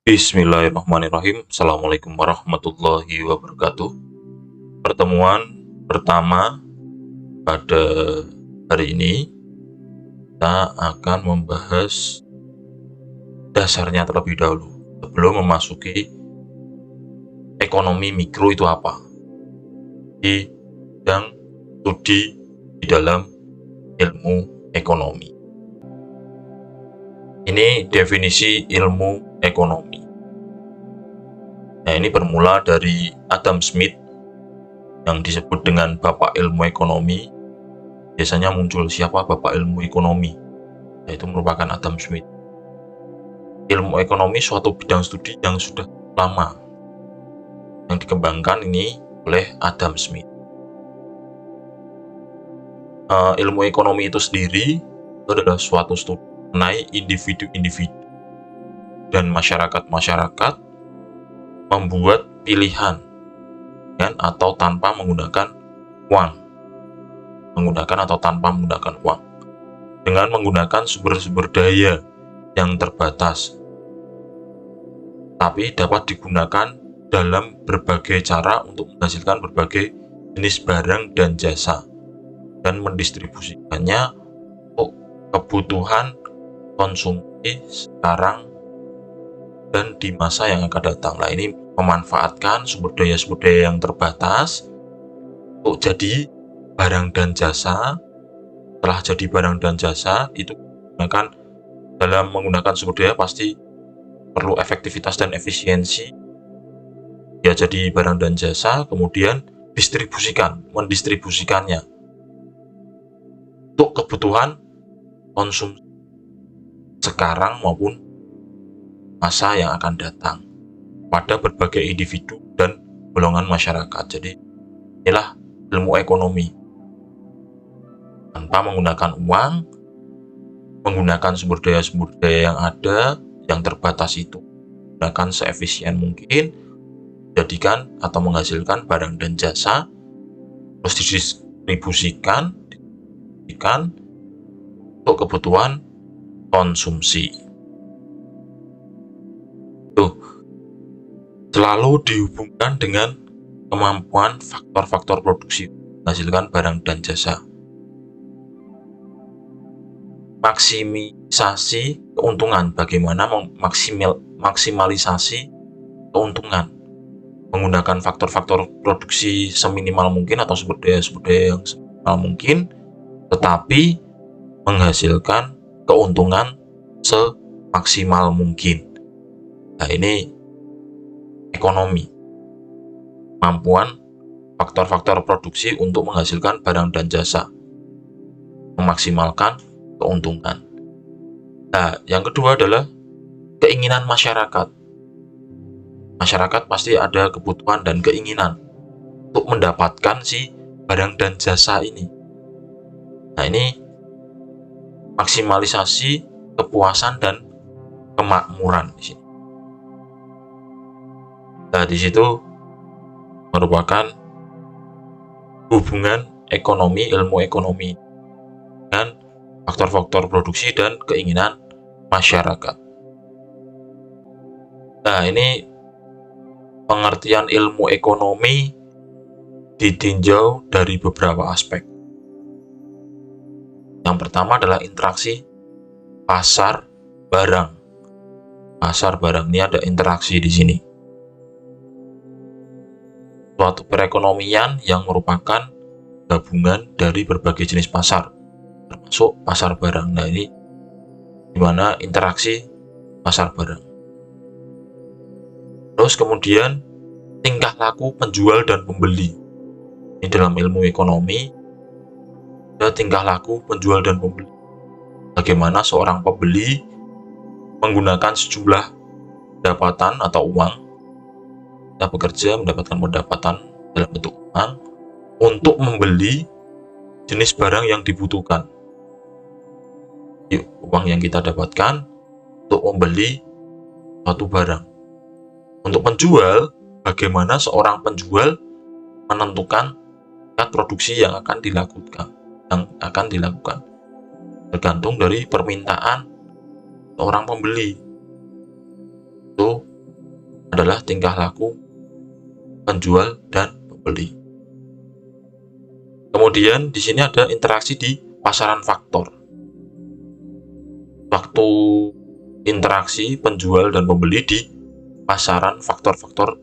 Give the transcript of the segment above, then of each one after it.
Bismillahirrahmanirrahim. Assalamualaikum warahmatullahi wabarakatuh. Pertemuan pertama pada hari ini kita akan membahas dasarnya terlebih dahulu sebelum memasuki ekonomi mikro itu apa di bidang studi di dalam ilmu ekonomi. Ini definisi ilmu ekonomi. Nah, ini bermula dari Adam Smith yang disebut dengan Bapak Ilmu Ekonomi. Biasanya muncul siapa Bapak Ilmu Ekonomi, yaitu merupakan Adam Smith. Ilmu ekonomi suatu bidang studi yang sudah lama yang dikembangkan ini oleh Adam Smith. Ilmu ekonomi itu sendiri itu adalah suatu studi mengenai individu-individu dan masyarakat-masyarakat membuat pilihan dengan atau tanpa menggunakan uang, dengan menggunakan sumber-sumber daya yang terbatas, tapi dapat digunakan dalam berbagai cara untuk menghasilkan berbagai jenis barang dan jasa dan mendistribusikannya untuk kebutuhan konsumsi sekarang dan di masa yang akan datang. Nah, ini memanfaatkan sumber daya yang terbatas untuk jadi barang dan jasa. Setelah jadi barang dan jasa itu dalam menggunakan sumber daya pasti perlu efektivitas dan efisiensi. Ya, jadi barang dan jasa, kemudian mendistribusikannya untuk kebutuhan konsumsi sekarang maupun masa yang akan datang pada berbagai individu dan golongan masyarakat. Jadi inilah ilmu ekonomi. Tanpa menggunakan uang, menggunakan sumber daya yang ada, yang terbatas itu, gunakan seefisien mungkin, jadikan atau menghasilkan barang dan jasa, terus didistribusikan untuk kebutuhan konsumsi. Selalu dihubungkan dengan kemampuan faktor-faktor produksi menghasilkan barang dan jasa. Maksimisasi keuntungan, bagaimana maksimalisasi keuntungan menggunakan faktor-faktor produksi seminimal mungkin atau sumber daya yang seminimal mungkin, tetapi menghasilkan keuntungan semaksimal mungkin. Nah, ini ekonomi, kemampuan faktor-faktor produksi untuk menghasilkan barang dan jasa, memaksimalkan keuntungan. Nah, yang kedua adalah keinginan masyarakat. Masyarakat pasti ada kebutuhan dan keinginan untuk mendapatkan si barang dan jasa ini. Nah, ini maksimalisasi kepuasan dan kemakmuran di sini. Nah, di situ merupakan hubungan ekonomi, ilmu ekonomi dengan faktor-faktor produksi dan keinginan masyarakat. Nah, ini pengertian ilmu ekonomi ditinjau dari beberapa aspek. Yang pertama adalah interaksi pasar barang. Pasar barang ini ada interaksi di sini. Suatu perekonomian yang merupakan gabungan dari berbagai jenis pasar, termasuk pasar barang. Nah, ini dimana interaksi pasar barang. Terus kemudian tingkah laku penjual dan pembeli. Ini dalam ilmu ekonomi ada tingkah laku penjual dan pembeli. Bagaimana seorang pembeli menggunakan sejumlah pendapatan atau uang, kita bekerja mendapatkan pendapatan dalam bentuk uang untuk membeli jenis barang yang dibutuhkan. Uang yang kita dapatkan untuk membeli suatu barang. Untuk penjual, bagaimana seorang penjual menentukan tingkat produksi yang akan dilakukan, tergantung dari permintaan seorang pembeli. Itu adalah tingkah laku penjual dan pembeli. Kemudian di sini ada interaksi di pasaran faktor. Waktu interaksi penjual dan pembeli di pasaran faktor-faktor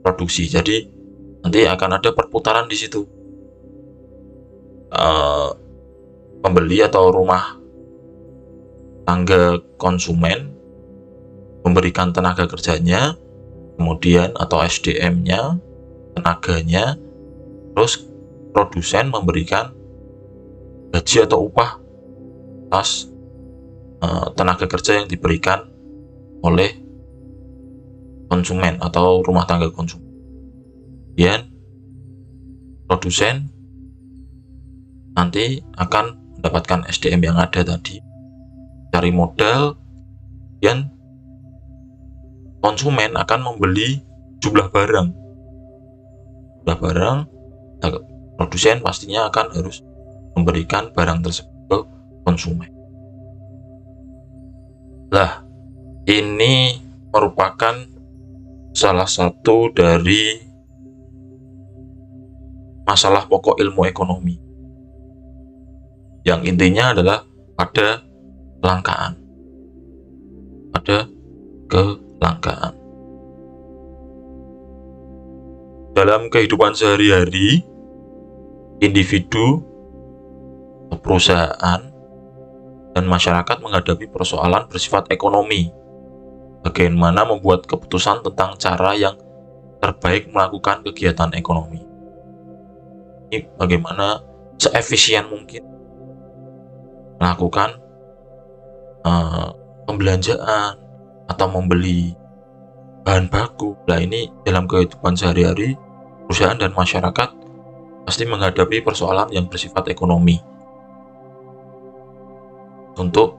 produksi. Jadi nanti akan ada perputaran di situ. Pembeli atau rumah tangga konsumen memberikan tenaga kerjanya, kemudian atau SDM-nya, tenaganya, terus produsen memberikan gaji atau upah atas tenaga kerja yang diberikan oleh konsumen atau rumah tangga konsumen. Kemudian produsen nanti akan mendapatkan SDM yang ada tadi, cari modal, dan konsumen akan membeli jumlah barang. Produsen pastinya akan harus memberikan barang tersebut ke konsumen. Nah, ini merupakan salah satu dari masalah pokok ilmu ekonomi, yang intinya adalah pada kelangkaan. Dalam kehidupan sehari-hari, individu, perusahaan, dan masyarakat menghadapi persoalan bersifat ekonomi. Bagaimana membuat keputusan tentang cara yang terbaik melakukan kegiatan ekonomi. Ini bagaimana seefisien mungkin melakukan pembelanjaan atau membeli bahan baku. Nah, ini dalam kehidupan sehari-hari perusahaan dan masyarakat pasti menghadapi persoalan yang bersifat ekonomi untuk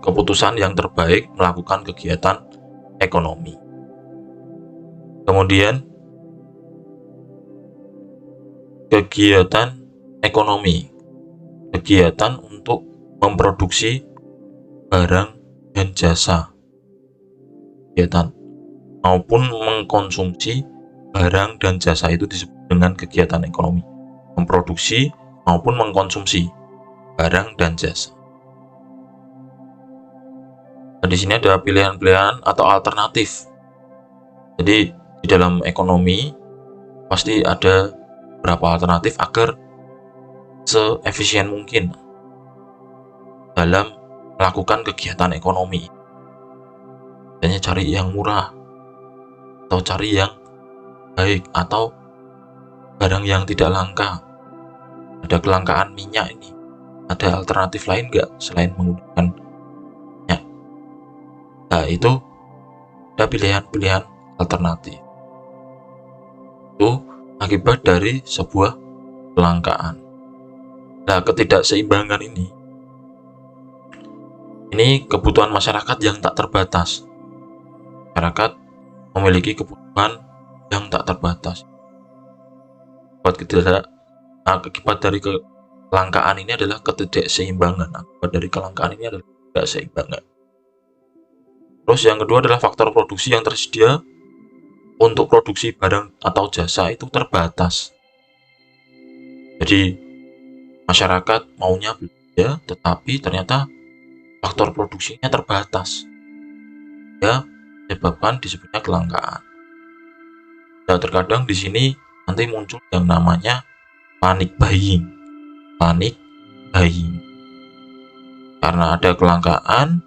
keputusan yang terbaik melakukan kegiatan ekonomi. Kemudian kegiatan ekonomi, kegiatan untuk memproduksi barang dan jasa, kegiatan maupun mengkonsumsi barang dan jasa itu disebut dengan kegiatan ekonomi. Memproduksi maupun mengkonsumsi barang dan jasa. Nah, di sini ada pilihan-pilihan atau alternatif. Jadi di dalam ekonomi pasti ada beberapa alternatif agar seefisien mungkin dalam melakukan kegiatan ekonomi. Hanya cari yang murah atau cari yang baik atau barang yang tidak langka. Ada kelangkaan minyak ini. Ada alternatif lain nggak selain menggunakan minyak? Nah, itu ada pilihan-pilihan alternatif. Itu akibat dari sebuah kelangkaan. Nah, ketidakseimbangan ini kebutuhan masyarakat yang tak terbatas. Masyarakat memiliki kebutuhan yang tak terbatas. Akibat dari kelangkaan ini adalah ketidakseimbangan. Akibat dari kelangkaan ini adalah ketidakseimbangan. Terus yang kedua adalah faktor produksi yang tersedia untuk produksi barang atau jasa itu terbatas. Jadi masyarakat maunya belanja, tetapi ternyata faktor produksinya terbatas. Ya, menyebabkan disebutnya kelangkaan. Dan terkadang di sini nanti muncul yang namanya panic buying. Panic buying. Karena ada kelangkaan,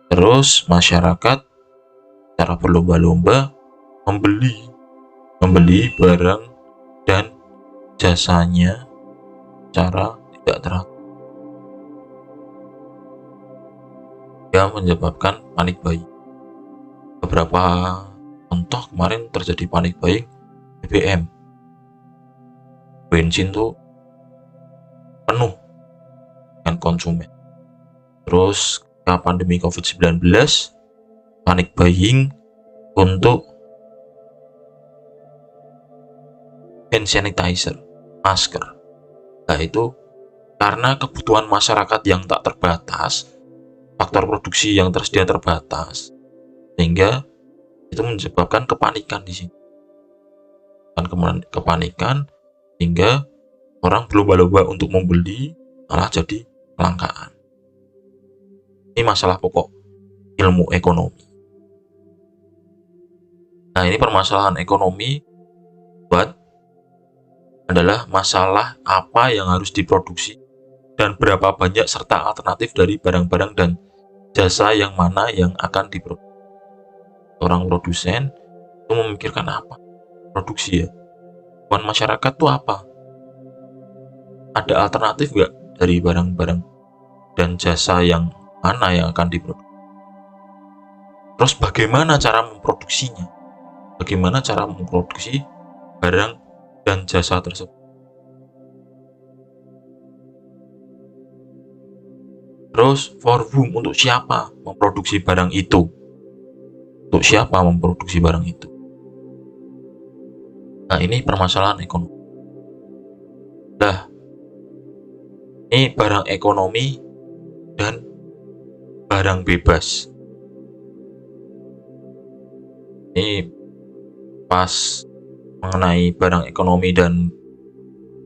terus masyarakat secara berlomba-lomba membeli barang dan jasanya secara tidak teratur. Yang menyebabkan panic buying. Beberapa contoh kemarin terjadi panic buying BBM. Bensin tuh penuh dengan konsumen. Terus ketika pandemi COVID-19, panic buying untuk hand sanitizer, masker. Nah, itu karena kebutuhan masyarakat yang tak terbatas, faktor produksi yang tersedia terbatas, sehingga itu menyebabkan kepanikan di sini. Kepanikan sehingga orang berlomba-lomba untuk membeli, malah jadi kelangkaan. Ini masalah pokok ilmu ekonomi. Nah, ini permasalahan ekonomi buat adalah masalah apa yang harus diproduksi dan berapa banyak serta alternatif dari barang-barang dan jasa yang mana yang akan diproduksi. Orang produsen itu memikirkan apa? Produksi ya. Buat masyarakat tuh apa? Ada alternatif nggak dari barang-barang dan jasa yang mana yang akan diproduksi? Terus bagaimana cara memproduksinya? Bagaimana cara memproduksi barang dan jasa tersebut? Terus for whom, untuk siapa memproduksi barang itu? Untuk siapa memproduksi barang itu? Nah, ini permasalahan ekonomi. Nah, ini barang ekonomi dan barang bebas. Ini pas mengenai barang ekonomi dan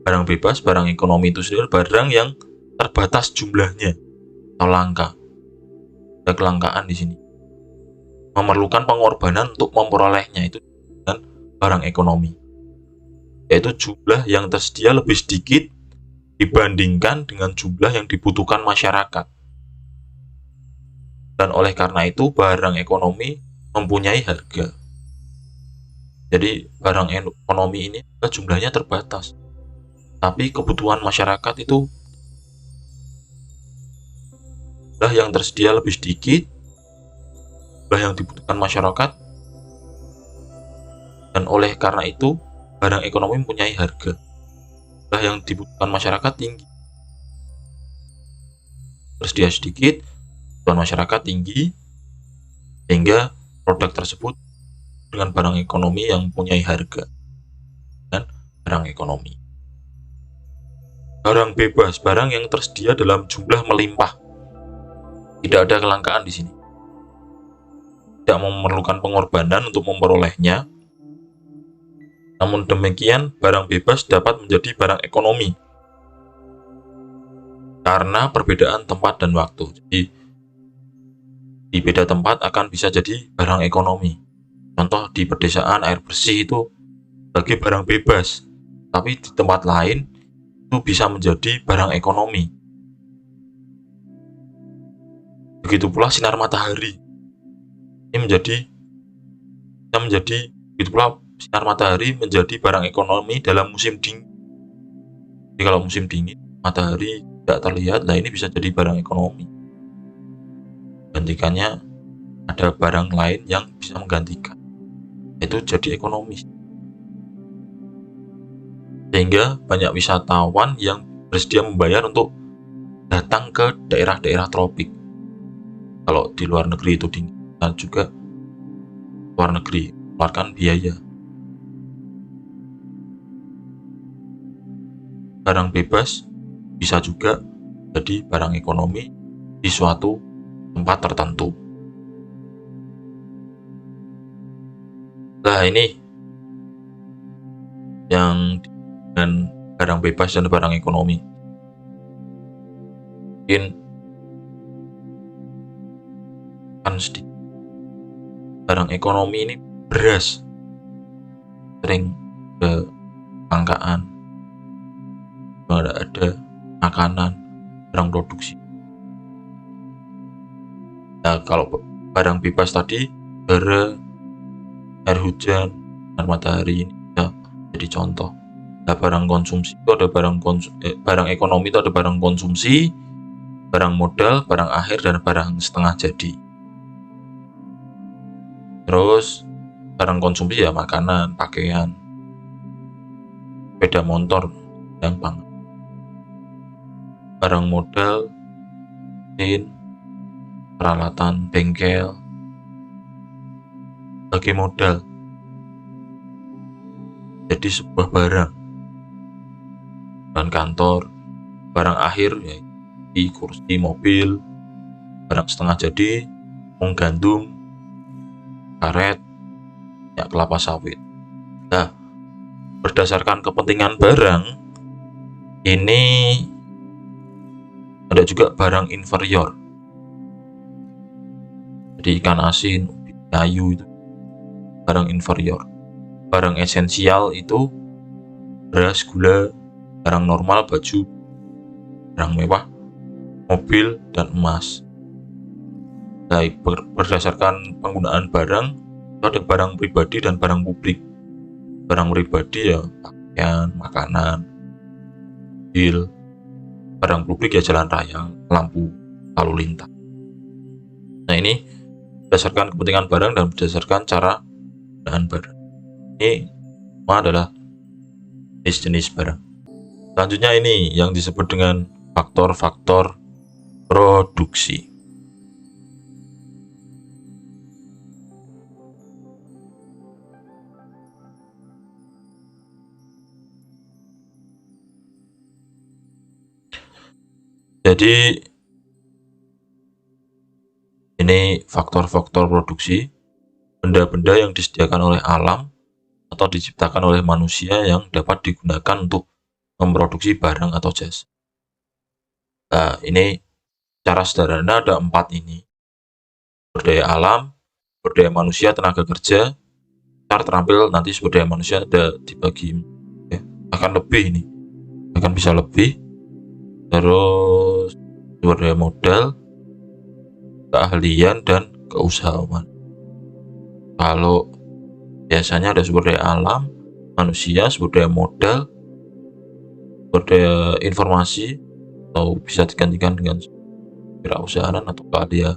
barang bebas. Barang ekonomi itu sendiri barang yang terbatas jumlahnya atau langka. Ada kelangkaan di sini. Memerlukan pengorbanan untuk memperolehnya, itu dengan barang ekonomi. Yaitu jumlah yang tersedia lebih sedikit dibandingkan dengan jumlah yang dibutuhkan masyarakat. Dan oleh karena itu barang ekonomi mempunyai harga. Jadi barang ekonomi ini jumlahnya terbatas, tapi kebutuhan masyarakat itu yang tersedia lebih sedikit, yang dibutuhkan masyarakat, dan oleh karena itu barang ekonomi mempunyai harga. Yang dibutuhkan masyarakat tinggi, tersedia sedikit, kebutuhan masyarakat tinggi, sehingga produk tersebut dengan barang ekonomi yang mempunyai harga dan barang ekonomi. Barang bebas, barang yang tersedia dalam jumlah melimpah, tidak ada kelangkaan di sini, tidak memerlukan pengorbanan untuk memperolehnya. Namun demikian, barang bebas dapat menjadi barang ekonomi karena perbedaan tempat dan waktu. Jadi di beda tempat akan bisa jadi barang ekonomi. Contoh di pedesaan air bersih itu sebagai barang bebas, tapi di tempat lain itu bisa menjadi barang ekonomi. Begitu pula sinar matahari. Ini bisa menjadi begitu pula sinar matahari menjadi barang ekonomi dalam musim dingin. Jadi kalau musim dingin matahari tidak terlihat, nah ini bisa jadi barang ekonomi. Gantikannya ada barang lain yang bisa menggantikan, itu jadi ekonomis. Sehingga banyak wisatawan yang bersedia membayar untuk datang ke daerah-daerah tropik. Kalau di luar negeri itu dingin, dan juga luar negeri mengeluarkan biaya. Barang bebas bisa juga jadi barang ekonomi di suatu tempat tertentu. Nah, ini yang dengan barang bebas dan barang ekonomi. Mungkin kan sedikit. Barang ekonomi ini beras, sering kelangkaan, ada makanan, barang produksi. Nah, kalau barang bebas tadi, udara, air hujan, dan matahari ini bisa jadi contoh. Nah, barang konsumsi itu ada barang ekonomi itu ada barang konsumsi, barang modal, barang akhir, dan barang setengah jadi. Terus barang konsumsi ya makanan, pakaian, sepeda motor, dan pangan. Barang modal, mesin, peralatan bengkel, sebagai modal jadi sebuah barang. Barang kantor, barang akhir ya kursi mobil, barang setengah jadi, gandum, karet, minyak kelapa sawit. Nah, berdasarkan kepentingan barang, ini ada juga barang inferior. Jadi ikan asin, ubi kayu itu barang inferior. Barang esensial itu beras, gula, barang normal, baju, barang mewah, mobil, dan emas. Baik, berdasarkan penggunaan barang, itu ada barang pribadi dan barang publik. Barang pribadi ya pakaian, makanan, mobil. Barang publik ya jalan raya, lampu lalu lintas. Nah, ini berdasarkan kepentingan barang dan berdasarkan cara penggunaan barang. Ini semua adalah jenis-jenis barang. Selanjutnya ini yang disebut dengan faktor-faktor produksi. Jadi ini faktor-faktor produksi, benda-benda yang disediakan oleh alam atau diciptakan oleh manusia yang dapat digunakan untuk memproduksi barang atau jasa. Nah, ini secara sederhana ada 4 ini. Sumber daya alam, sumber daya manusia, tenaga kerja. Ntar terampil nanti sumber daya manusia ada dibagi ya, akan lebih ini. Akan bisa lebih. Terus sumber daya modal, keahlian, dan keusahaan. Kalau biasanya ada sumber daya alam, manusia, sumber daya modal, sumber daya informasi, atau bisa digantikan dengan kewirausahaan atau keahlian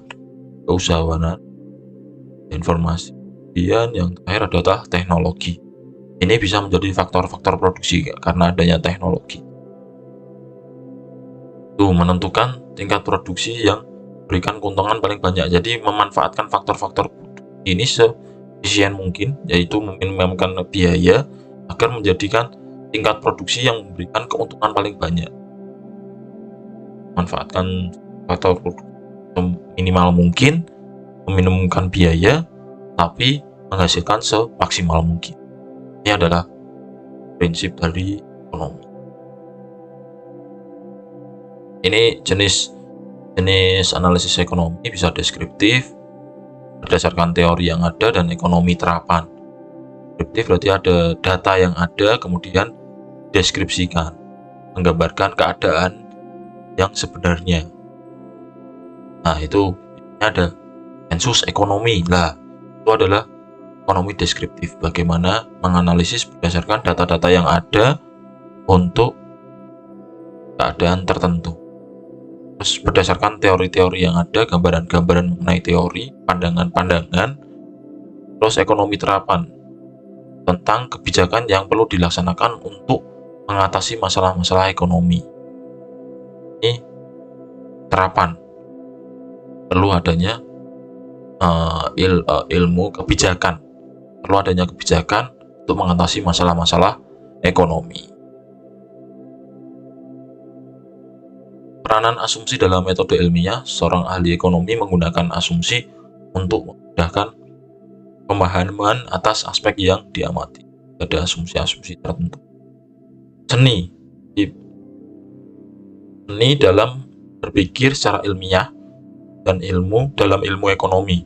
keusahaan, informasi. Kemudian yang terakhir adalah teknologi. Ini bisa menjadi faktor-faktor produksi karena adanya teknologi. Itu menentukan tingkat produksi yang berikan keuntungan paling banyak. Jadi memanfaatkan faktor-faktor ini seefisien mungkin, yaitu meminimumkan biaya agar menjadikan tingkat produksi yang memberikan keuntungan paling banyak. Manfaatkan faktor produksi minimal mungkin, meminimumkan biaya, tapi menghasilkan semaksimal mungkin. Ini adalah prinsip dari ekonomi. Ini jenis analisis ekonomi bisa deskriptif berdasarkan teori yang ada dan ekonomi terapan. Deskriptif berarti ada data yang ada kemudian deskripsikan, menggambarkan keadaan yang sebenarnya. Nah, itu ada sensus ekonomi. Lah, itu adalah ekonomi deskriptif, bagaimana menganalisis berdasarkan data-data yang ada untuk keadaan tertentu. Terus berdasarkan teori-teori yang ada, gambaran-gambaran mengenai teori, pandangan-pandangan. Terus ekonomi terapan, tentang kebijakan yang perlu dilaksanakan untuk mengatasi masalah-masalah ekonomi. Ini terapan, perlu adanya ilmu kebijakan, perlu adanya kebijakan untuk mengatasi masalah-masalah ekonomi. Peranan asumsi dalam metode ilmiah, seorang ahli ekonomi menggunakan asumsi untuk memudahkan pemahaman atas aspek yang diamati. Ada asumsi-asumsi tertentu. Seni dalam berpikir secara ilmiah dan dalam ilmu ekonomi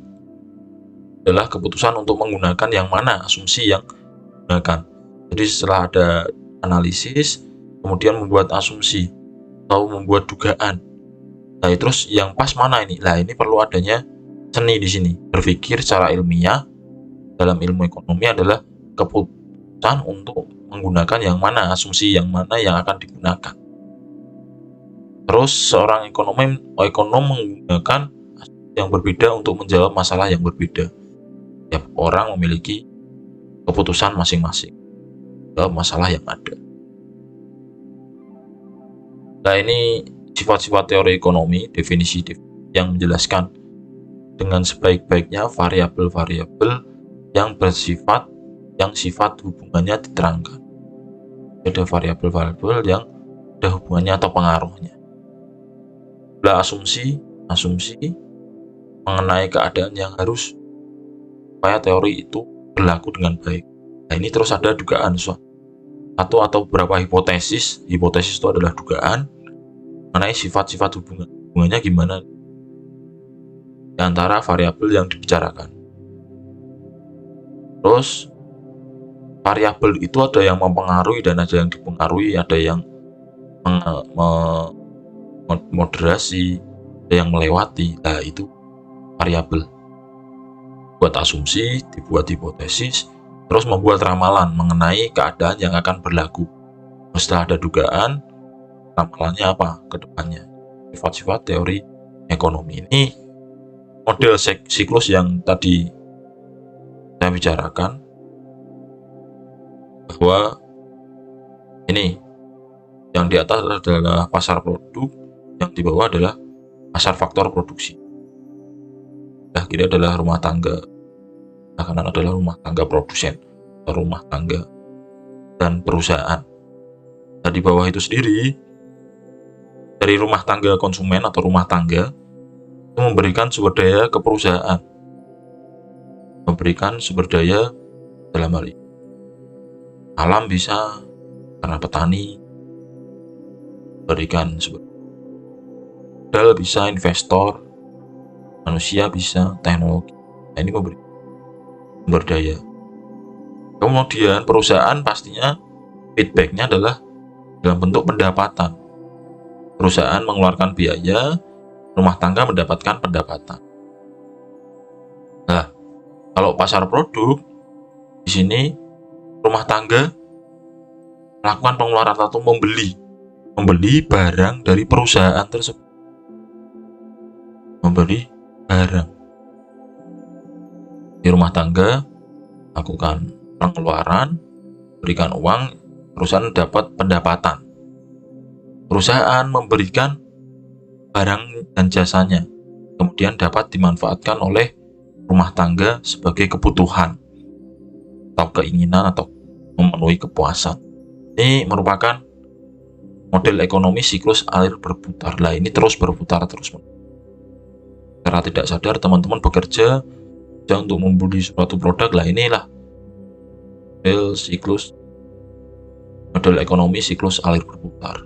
adalah keputusan untuk menggunakan yang mana asumsi yang digunakan. Jadi setelah ada analisis, kemudian membuat asumsi atau membuat dugaan. Nah, terus yang pas mana ini? Nah, ini perlu adanya seni di sini. Berpikir secara ilmiah dalam ilmu ekonomi adalah keputusan untuk menggunakan yang mana, asumsi yang mana yang akan digunakan. Terus seorang ekonom menggunakan asumsi yang berbeda untuk menjawab masalah yang berbeda. Setiap orang memiliki keputusan masing-masing dalam masalah yang ada. Nah, ini sifat-sifat teori ekonomi, definisi yang menjelaskan dengan sebaik-baiknya variabel-variabel yang sifat hubungannya diterangkan. Ada variabel-variabel yang ada hubungannya atau pengaruhnya. Asumsi mengenai keadaan yang harus supaya teori itu berlaku dengan baik. Nah, ini terus ada dugaan satu atau beberapa hipotesis. Hipotesis itu adalah dugaan mengenai sifat-sifat hubungannya gimana di antara variabel yang dibicarakan. Terus variabel itu ada yang mempengaruhi dan ada yang dipengaruhi, ada yang moderasi, ada yang melewati. Nah, itu variabel. Buat asumsi, dibuat hipotesis, terus membuat ramalan mengenai keadaan yang akan berlaku. Setelah ada dugaan, ramalannya apa ke depannya? Sifat-sifat teori ekonomi. Ini model siklus yang tadi saya bicarakan, bahwa ini yang di atas adalah pasar produk, yang di bawah adalah pasar faktor produksi. Nah, kiri adalah rumah tangga, nah, kanan adalah rumah tangga produsen atau rumah tangga dan perusahaan. Nah, di bawah itu sendiri, dari rumah tangga konsumen atau rumah tangga itu memberikan sumber daya ke perusahaan, memberikan sumber daya dalam hal ini alam bisa karena petani, berikan sumber modal bisa investor, manusia bisa teknologi. Nah, ini memberi sumber daya. Kemudian perusahaan pastinya feedbacknya adalah dalam bentuk pendapatan. Perusahaan mengeluarkan biaya, rumah tangga mendapatkan pendapatan. Nah, kalau pasar produk, di sini rumah tangga melakukan pengeluaran atau membeli barang dari perusahaan tersebut. Membeli barang di rumah tangga, lakukan pengeluaran, berikan uang, perusahaan dapat pendapatan. Perusahaan memberikan barang dan jasanya, kemudian dapat dimanfaatkan oleh rumah tangga sebagai kebutuhan atau keinginan atau memenuhi kepuasan. Ini merupakan model ekonomi siklus alir berputar. Lah, ini terus berputar terus. Karena tidak sadar teman-teman bekerja untuk membeli suatu produk. Lah, inilah model ekonomi siklus alir berputar.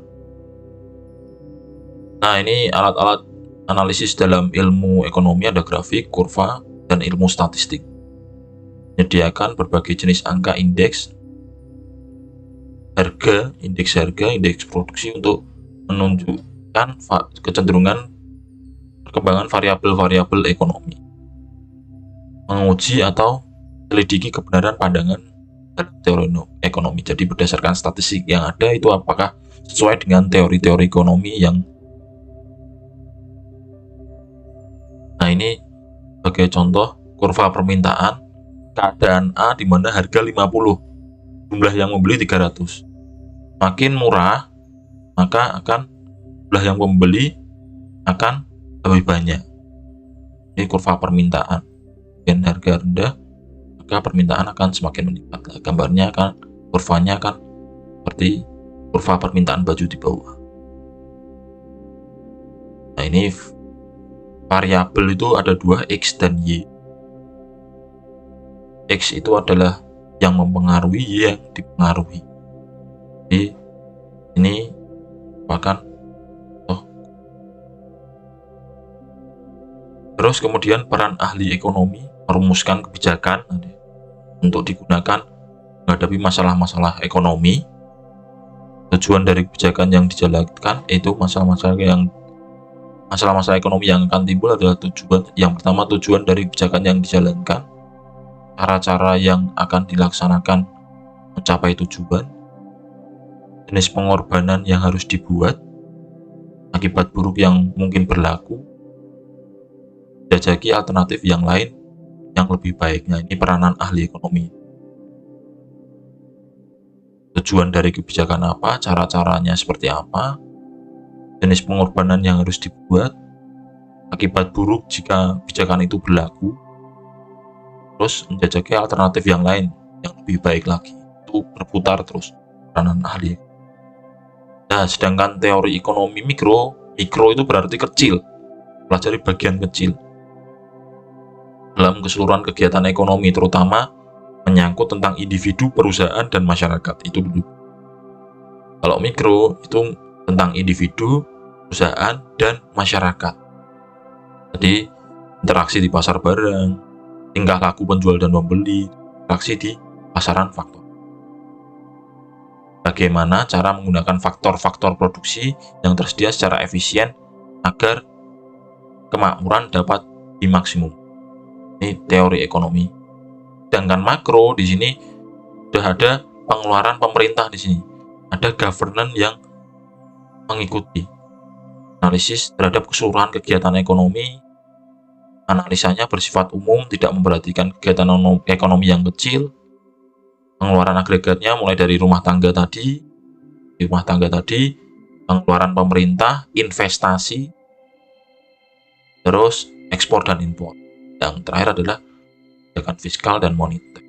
Nah, ini alat-alat analisis dalam ilmu ekonomi, ada grafik, kurva, dan ilmu statistik. Menyediakan berbagai jenis angka indeks harga, indeks produksi untuk menunjukkan kecenderungan perkembangan variabel-variabel ekonomi. Menguji atau selidiki kebenaran pandangan dalam teori ekonomi. Jadi berdasarkan statistik yang ada itu apakah sesuai dengan teori-teori ekonomi yang. Nah, ini sebagai contoh kurva permintaan, keadaan A di mana harga 50, jumlah yang membeli 300. Makin murah, maka akan jumlah yang membeli akan lebih banyak. Ini kurva permintaan. Dan harga rendah, maka permintaan akan semakin meningkat. Gambarnya kurvanya akan seperti kurva permintaan baju di bawah. Nah, ini variabel itu ada dua, X dan Y. X itu adalah yang mempengaruhi, Y yang dipengaruhi. Jadi ini merupakan Terus kemudian peran ahli ekonomi merumuskan kebijakan untuk digunakan menghadapi masalah-masalah ekonomi. Tujuan dari kebijakan yang dijalankan itu masalah-masalah ekonomi yang akan timbul adalah yang pertama, tujuan dari kebijakan yang dijalankan, cara-cara yang akan dilaksanakan mencapai tujuan, jenis pengorbanan yang harus dibuat, akibat buruk yang mungkin berlaku, jajaki alternatif yang lain yang lebih baiknya. Ini peranan ahli ekonomi. Tujuan dari kebijakan apa, cara-caranya seperti apa, jenis pengorbanan yang harus dibuat, akibat buruk jika kebijakan itu berlaku, terus menjajaki alternatif yang lain yang lebih baik lagi. Itu berputar terus peranan ahli. Nah, sedangkan teori ekonomi mikro itu berarti kecil, pelajari bagian kecil. dalam keseluruhan kegiatan ekonomi, terutama menyangkut tentang individu, perusahaan, dan masyarakat. Itu dulu. Kalau mikro itu tentang individu, perusahaan, dan masyarakat. Jadi interaksi di pasar barang, tingkah laku penjual dan pembeli, interaksi di pasaran faktor. Bagaimana cara menggunakan faktor-faktor produksi yang tersedia secara efisien agar kemakmuran dapat dimaksimum. Ini teori ekonomi. Sedangkan makro di sini sudah ada pengeluaran pemerintah di sini. Ada governance yang mengikuti analisis terhadap keseluruhan kegiatan ekonomi. Analisanya bersifat umum, tidak memperhatikan kegiatan ekonomi yang kecil. Pengeluaran agregatnya mulai dari rumah tangga tadi, pengeluaran pemerintah, investasi, terus ekspor dan impor. Yang terakhir adalah kebijakan fiskal dan moneter.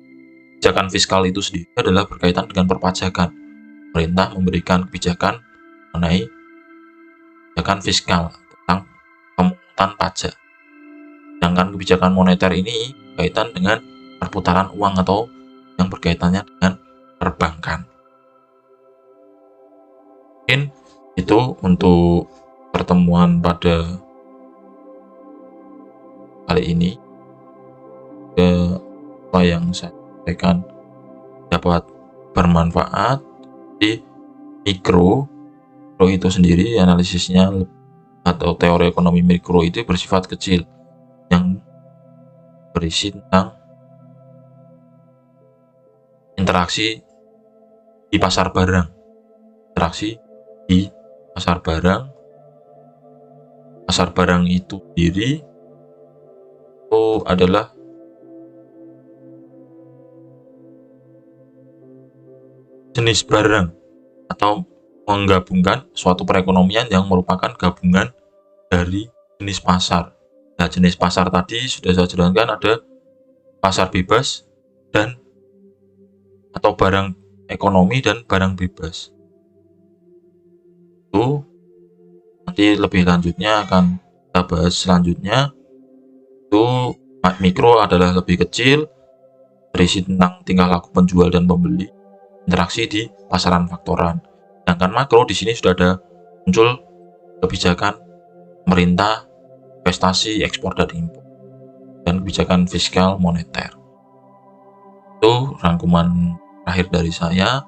Kebijakan fiskal itu sendiri adalah berkaitan dengan perpajakan. Pemerintah memberikan kebijakan mengenai kebijakan fiskal tentang pemungutan pajak. Sedangkan kebijakan moneter ini berkaitan dengan perputaran uang atau yang berkaitannya dengan perbankan. Mungkin itu untuk pertemuan pada kali ini. Apa yang saya sampaikan dapat bermanfaat. Di mikro itu sendiri analisisnya atau teori ekonomi mikro itu bersifat kecil yang berisi tentang interaksi di pasar barang. Interaksi di pasar barang. Pasar barang itu sendiri itu adalah jenis barang atau menggabungkan suatu perekonomian yang merupakan gabungan dari jenis pasar. Nah, jenis pasar tadi sudah saya jelaskan, ada pasar bebas dan atau barang ekonomi dan barang bebas. Itu nanti lebih lanjutnya akan kita bahas selanjutnya. Itu mikro adalah lebih kecil, berisi tentang tingkah laku penjual dan pembeli, interaksi di pasaran faktoran. Sedangkan makro di sini sudah ada muncul kebijakan pemerintah, investasi, ekspor dan impor, dan kebijakan fiskal moneter. Itu rangkuman terakhir dari saya.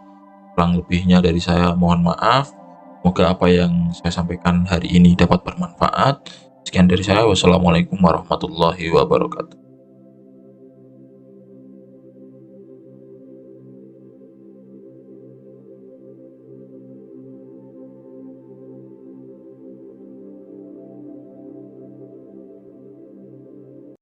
Kurang lebihnya dari saya mohon maaf. Semoga apa yang saya sampaikan hari ini dapat bermanfaat. Sekian dari saya. Wassalamualaikum warahmatullahi wabarakatuh.